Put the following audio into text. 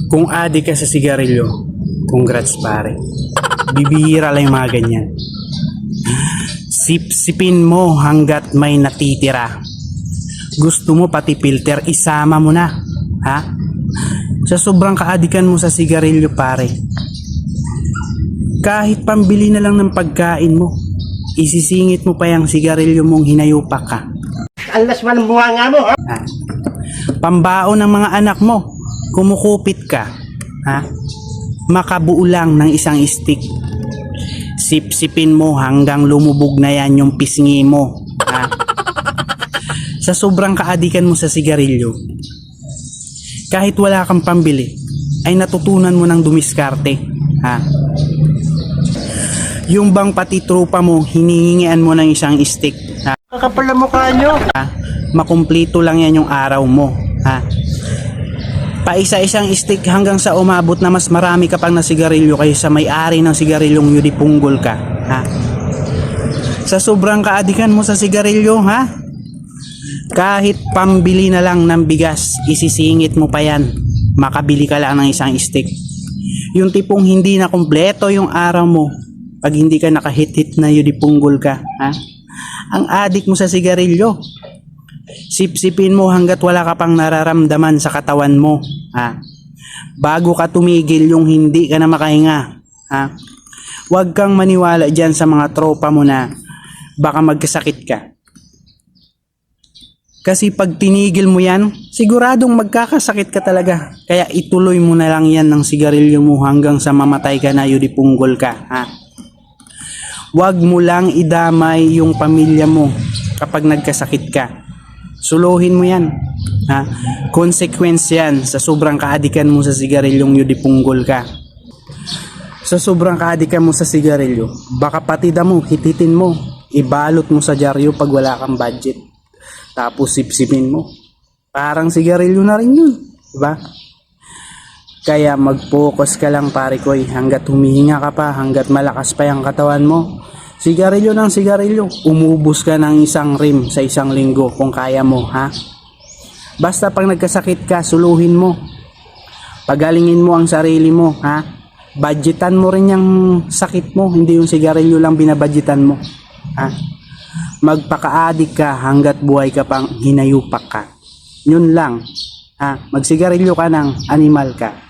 Kung adik ka sa sigarilyo, congrats pare. Bibihira lang yung mga ganyan. Sipsipin mo hanggat may natitira. Gusto mo pati filter, isama mo na. Ha? Sa sobrang kaadikan mo sa sigarilyo pare, kahit pambili na lang ng pagkain mo, isisingit mo pa yung sigarilyo mong hinayupak ka. Alas man ang buhanga mo, ha? Ha? Pambaon ng mga anak mo, kumukupit ka. Ha? Makabuo lang ng isang stick. Sipsipin mo hanggang lumubog na yan yung pisngi mo. Ha? Sa sobrang kaadikan mo sa sigarilyo, kahit wala kang pambili, ay natutunan mo ng dumiskarte. Ha? Yung bang pati tropa mo, hinihingian mo ng isang stick. Ha? Kakapal na mukha nyo. Ha? Makumplito lang yan yung araw mo. Ha? Paisa-isang stick hanggang sa umabot na mas marami ka pang na sigarilyo kaysa may-ari ng sigarilyong yudipunggol ka. Ha? Sa sobrang kaadikan mo sa sigarilyo, ha? Kahit pambili na lang ng bigas, isisingit mo pa yan. Makabili ka lang ng isang stick. Yung tipong hindi na kumpleto yung araw mo pag hindi ka nakahit-hit na yudipunggol ka. Ha? Ang adik mo sa sigarilyo, sipsipin mo hanggat wala ka pang nararamdaman sa katawan mo. Ha? Bago ka tumigil yung hindi ka na makahinga. Ha? Huwag kang maniwala dyan sa mga tropa mo na baka magkasakit ka. Kasi pag tinigil mo yan, siguradong magkakasakit ka talaga. Kaya ituloy mo na lang yan ng sigarilyo mo hanggang sa mamatay ka na yudipunggol ka. Ha? Huwag mo lang idamay yung pamilya mo kapag nagkasakit ka. Suluhin mo yan. Ha? Consequence yan sa sobrang kaadikan mo sa sigarilyong yudipunggol ka. Sa sobrang kaadikan mo sa sigarilyo, baka pati damo, hititin mo, ibalot mo sa dyaryo pag wala kang budget. Tapos sipsipin mo. Parang sigarilyo na rin yun. Diba? Kaya mag-focus ka lang pare koy hanggat humihinga ka pa, hanggat malakas pa yung katawan mo. Sigarilyo ng sigarilyo, umubos ka ng isang rim sa isang linggo kung kaya mo, ha? Basta pag nagkasakit ka, suluhin mo. Pagalingin mo ang sarili mo, ha? Budgetan mo rin yung sakit mo, hindi yung sigarilyo lang binabudgetan mo, ha? Magpaka-adik ka hanggat buhay ka pang hinayupak ka. Yun lang, ha? Magsigarilyo ka ng animal ka.